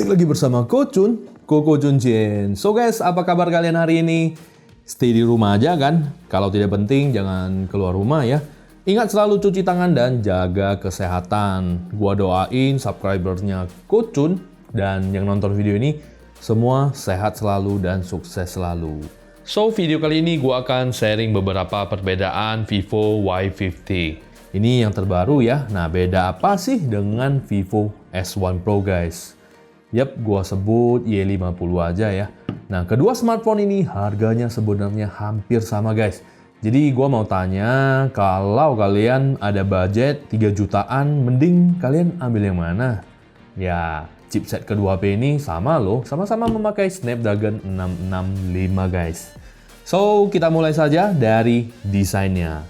Balik lagi bersama Kocun, Koko Juncien. So guys, apa kabar kalian hari ini? Stay di rumah aja kan? Kalau tidak penting, jangan keluar rumah ya. Ingat selalu cuci tangan dan jaga kesehatan. Gua doain subscribernya Kocun dan yang nonton video ini semua sehat selalu dan sukses selalu. So, video kali ini gua akan sharing beberapa perbedaan Vivo Y50. Ini yang terbaru ya. Nah, beda apa sih dengan Vivo S1 Pro guys? Yap, gua sebut Y50 aja ya. Nah, kedua smartphone ini harganya sebenarnya hampir sama guys. Jadi gua mau tanya, kalau kalian ada budget 3 jutaan, mending kalian ambil yang mana? Ya, chipset kedua HP ini sama loh, sama-sama memakai Snapdragon 665 guys. So, kita mulai saja dari desainnya.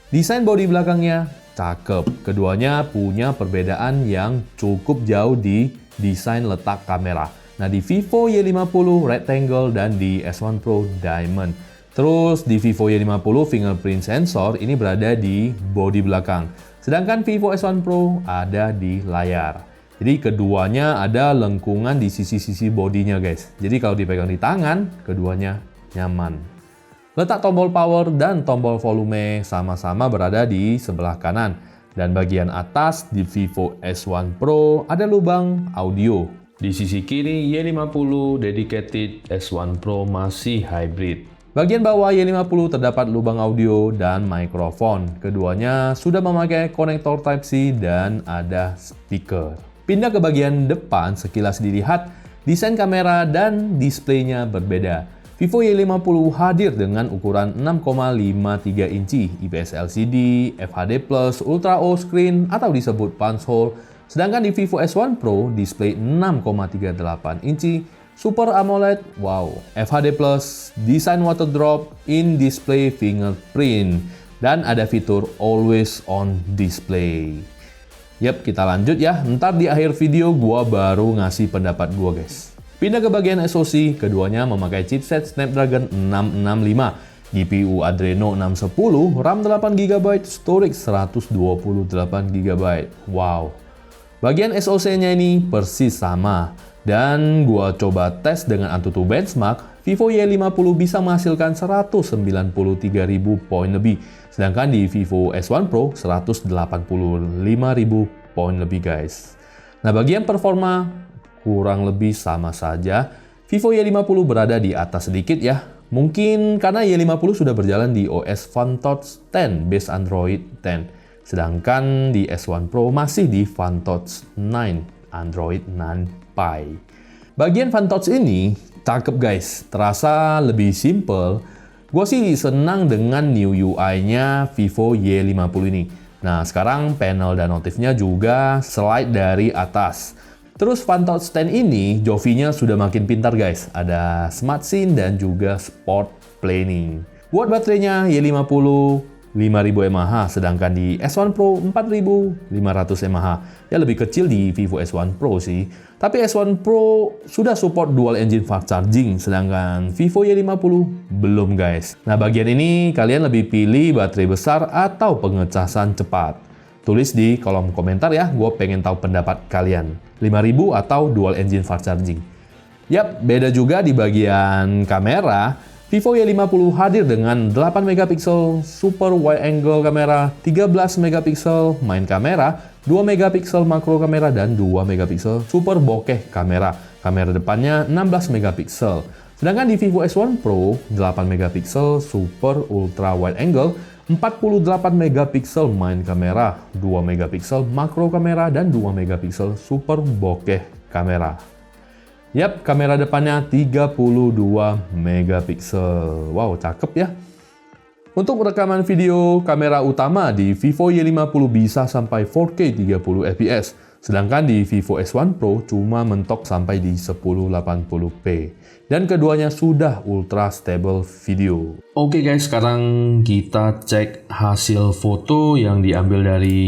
Desain bodi belakangnya cakep. Keduanya punya perbedaan yang cukup jauh di desain letak kamera. Nah, di Vivo Y50 Rectangle dan di S1 Pro Diamond. Terus di Vivo Y50 fingerprint sensor ini berada di bodi belakang. Sedangkan Vivo S1 Pro ada di layar. Jadi keduanya ada lengkungan di sisi-sisi bodinya guys. Jadi kalau dipegang di tangan, keduanya nyaman. Letak tombol power dan tombol volume sama-sama berada di sebelah kanan. Dan bagian atas di Vivo S1 Pro ada lubang audio. Di sisi kiri Y50 dedicated, S1 Pro masih hybrid. Bagian bawah Y50 terdapat lubang audio dan mikrofon. Keduanya sudah memakai konektor Type-C dan ada speaker. Pindah ke bagian depan, sekilas dilihat desain kamera dan displaynya berbeda. Vivo Y50 hadir dengan ukuran 6,53 inci, IPS LCD, FHD+, Ultra O screen atau disebut punch hole. Sedangkan di Vivo S1 Pro display 6,38 inci, Super AMOLED, wow, FHD+, desain water drop, in-display fingerprint, dan ada fitur always on display. Yap, kita lanjut ya. Ntar di akhir video gua baru ngasih pendapat gua guys. Pindah ke bagian SoC, keduanya memakai chipset Snapdragon 665, GPU Adreno 610, RAM 8GB, storage 128GB. Wow. Bagian SoC-nya ini persis sama. Dan gua coba tes dengan AnTuTu benchmark, Vivo Y50 bisa menghasilkan 193.000 poin lebih. Sedangkan di Vivo S1 Pro 185.000 poin lebih guys. Nah, bagian performa kurang lebih sama saja. Vivo Y50 berada di atas sedikit ya. Mungkin karena Y50 sudah berjalan di OS FunTouch 10 base Android 10. Sedangkan di S1 Pro masih di FunTouch 9 Android 9 Pie. Bagian FunTouch ini cakep guys, terasa lebih simple. Gue sih senang dengan new UI-nya Vivo Y50 ini. Nah, sekarang panel dan notifnya juga slide dari atas. Terus FunTouch 10 ini, Jovi-nya sudah makin pintar guys. Ada Smart Scene dan juga Sport Planning. Buat baterainya Y50 5000 mAh, sedangkan di S1 Pro 4500 mAh. Ya lebih kecil di Vivo S1 Pro sih. Tapi S1 Pro sudah support dual engine fast charging, sedangkan Vivo Y50 belum guys. Nah, bagian ini kalian lebih pilih baterai besar atau pengecasan cepat? Tulis di kolom komentar ya, gue pengen tahu pendapat kalian. 5000 atau dual engine fast charging? Yap, beda juga di bagian kamera. Vivo Y50 hadir dengan 8 megapiksel super wide angle kamera, 13 megapiksel main kamera, 2 megapiksel makro kamera, dan 2 megapiksel super bokeh kamera. Kamera depannya 16 megapiksel. Sedangkan di Vivo S1 Pro, 8 megapiksel super ultra wide angle, 48 megapiksel main kamera, 2 megapiksel makro kamera, dan 2 megapiksel super bokeh kamera. Yap, kamera depannya 32 megapiksel. Wow, cakep ya. Untuk rekaman video, kamera utama di Vivo Y50 bisa sampai 4K 30 fps. Sedangkan di Vivo S1 Pro cuma mentok sampai di 1080p. Dan keduanya sudah ultra stable video. Oke guys, sekarang kita cek hasil foto yang diambil dari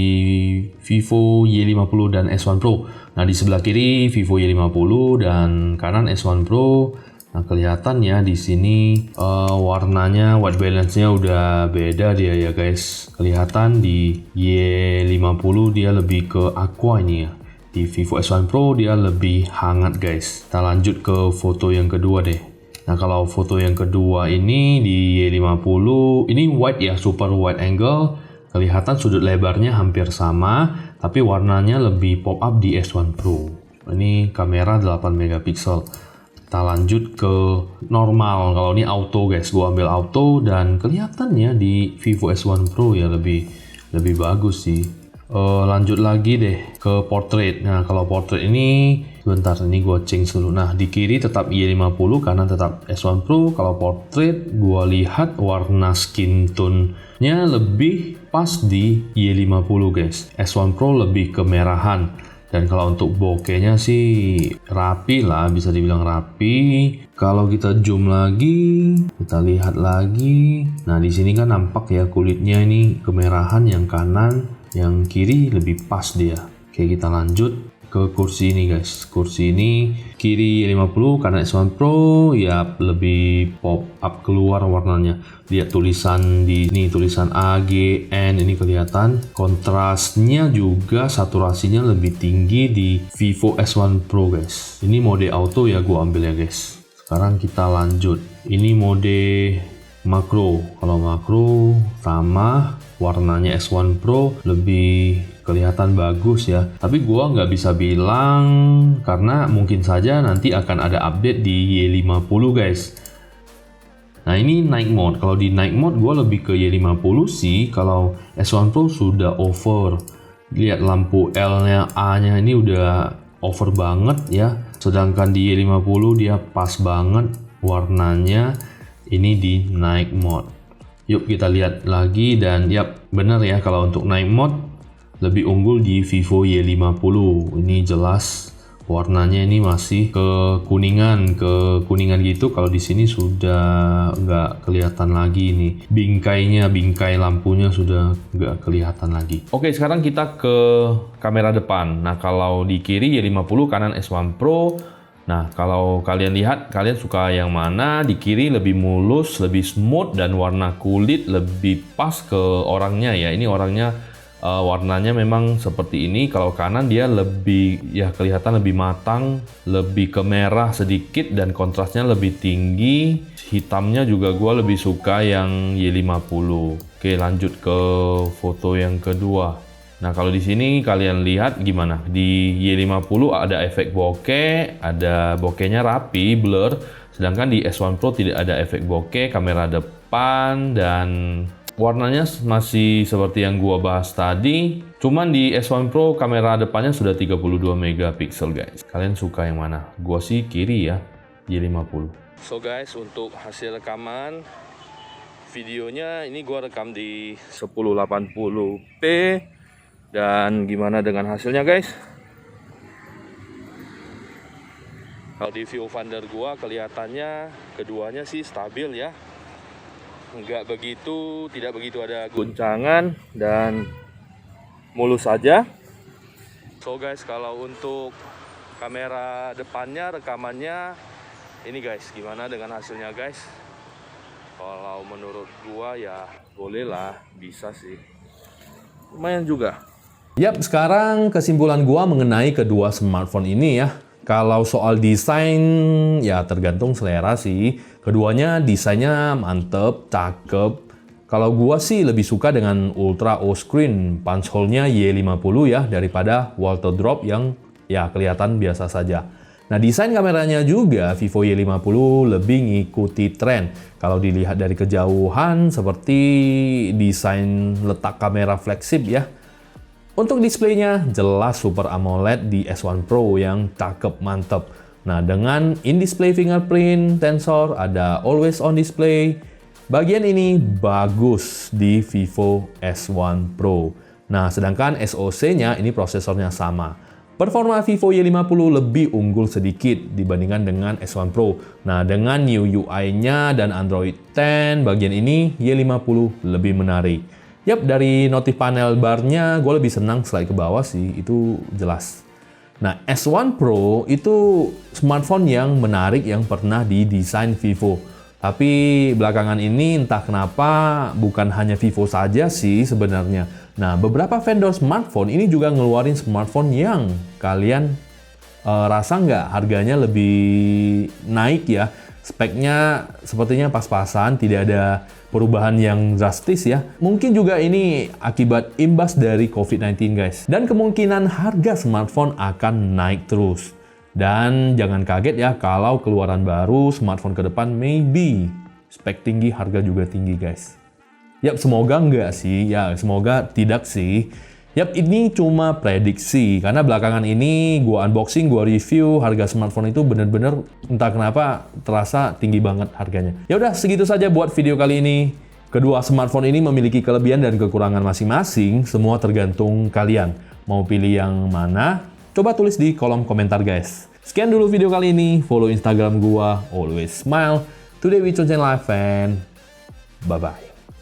Vivo Y50 dan S1 Pro. Nah, di sebelah kiri Vivo Y50 dan kanan S1 Pro. Nah, kelihatan ya di sini warnanya, white balance-nya udah beda dia ya guys. Kelihatan di Y50 dia lebih ke aqua ini ya. Di Vivo S1 Pro dia lebih hangat guys. Kita lanjut ke foto yang kedua deh. Nah kalau foto yang kedua ini di Y50, ini wide ya, super wide angle. Kelihatan sudut lebarnya hampir sama, tapi warnanya lebih pop up di S1 Pro. Ini kamera 8 megapiksel. Kita lanjut ke normal. Kalau ini auto guys, gua ambil auto dan kelihatannya di Vivo S1 Pro ya lebih bagus sih. Lanjut lagi deh ke portrait. Nah kalau portrait ini sebentar, ini gua change dulu. Nah di kiri tetap Y50, kanan tetap S1 Pro. Kalau portrait gua lihat warna skin tone-nya lebih pas di Y50 guys. S1 Pro lebih kemerahan. Dan kalau untuk bokehnya sih rapi lah, bisa dibilang rapi. Kalau kita zoom lagi, kita lihat lagi. Nah di sini kan nampak ya kulitnya ini kemerahan yang kanan, yang kiri lebih pas dia. Oke, kita lanjut ke kursi ini guys. Kursi ini kiri 50, kanan S1 Pro ya lebih pop up keluar warnanya. Lihat tulisan di ini, tulisan A, G, N ini kelihatan. Kontrasnya juga saturasinya lebih tinggi di Vivo S1 Pro guys. Ini mode auto ya gua ambil ya guys. Sekarang kita lanjut. Ini mode makro. Kalau makro sama warnanya S1 Pro lebih kelihatan bagus ya. Tapi gua nggak bisa bilang karena mungkin saja nanti akan ada update di Y50 guys. Nah ini night mode. Kalau di night mode gua lebih ke Y50 sih. Kalau S1 Pro sudah over. Lihat lampu L-nya, A-nya ini udah over banget ya. Sedangkan di Y50 dia pas banget warnanya. Ini di night mode. Yuk kita lihat lagi dan yap bener ya, kalau untuk night mode lebih unggul di Vivo Y50. Ini jelas warnanya ini masih kekuningan gitu. Kalau di sini sudah nggak kelihatan lagi nih bingkai lampunya sudah nggak kelihatan lagi. Oke, sekarang kita ke kamera depan. Nah kalau di kiri Y50, kanan S1 Pro. Nah, kalau kalian lihat, kalian suka yang mana? Di kiri lebih mulus, lebih smooth, dan warna kulit lebih pas ke orangnya ya. Ini orangnya warnanya memang seperti ini. Kalau kanan dia lebih ya kelihatan lebih matang, lebih ke merah sedikit, dan kontrasnya lebih tinggi. Hitamnya juga gue lebih suka yang Y50. Oke, lanjut ke foto yang kedua. Nah kalau di sini kalian lihat gimana? Di Y50 ada efek bokeh, ada bokehnya rapi, blur. Sedangkan di S1 Pro tidak ada efek bokeh, kamera depan, dan warnanya masih seperti yang gua bahas tadi. Cuman di S1 Pro kamera depannya sudah 32 megapiksel guys. Kalian suka yang mana? Gua sih kiri ya, Y50. So guys, untuk hasil rekaman videonya ini gua rekam di 1080p. Dan gimana dengan hasilnya guys? Kalau di viewfinder gua kelihatannya keduanya sih stabil ya. Tidak begitu ada guncangan dan mulus saja. So guys, kalau untuk kamera depannya rekamannya ini guys, gimana dengan hasilnya guys? Kalau menurut gua ya bolehlah, bisa sih. Lumayan juga. Yap, sekarang kesimpulan gua mengenai kedua smartphone ini ya. Kalau soal desain, ya tergantung selera sih. Keduanya desainnya mantep, cakep. Kalau gua sih lebih suka dengan Ultra O Screen punch hole-nya Y50 ya, daripada Water Drop yang ya kelihatan biasa saja. Nah, desain kameranya juga Vivo Y50 lebih ngikuti tren. Kalau dilihat dari kejauhan, seperti desain letak kamera flagship ya. Untuk displaynya jelas Super AMOLED di S1 Pro yang cakep mantep. Nah dengan in-display fingerprint sensor, ada always on display. Bagian ini bagus di Vivo S1 Pro. Nah sedangkan SoC-nya ini prosesornya sama. Performa Vivo Y50 lebih unggul sedikit dibandingkan dengan S1 Pro. Nah dengan new UI-nya dan Android 10 bagian ini Y50 lebih menarik. Yap, dari notif panel bar-nya gue lebih senang slide ke bawah sih, itu jelas. Nah, S1 Pro itu smartphone yang menarik yang pernah didesain Vivo. Tapi belakangan ini entah kenapa bukan hanya Vivo saja sih sebenarnya. Nah, beberapa vendor smartphone ini juga ngeluarin smartphone yang kalian rasa nggak harganya lebih naik ya. Speknya sepertinya pas-pasan, tidak ada perubahan yang drastis ya. Mungkin juga ini akibat imbas dari COVID-19 guys. Dan kemungkinan harga smartphone akan naik terus. Dan jangan kaget ya kalau keluaran baru smartphone ke depan maybe spek tinggi, harga juga tinggi guys. Yap, semoga enggak sih. Ya, semoga tidak sih. Yap, ini cuma prediksi. Karena belakangan ini gua unboxing, gua review, harga smartphone itu bener-bener entah kenapa terasa tinggi banget harganya. Ya udah, segitu saja buat video kali ini. Kedua smartphone ini memiliki kelebihan dan kekurangan masing-masing. Semua tergantung kalian. Mau pilih yang mana? Coba tulis di kolom komentar guys. Sekian dulu video kali ini. Follow Instagram gua, always smile. Today we Chun Chen Live and bye-bye.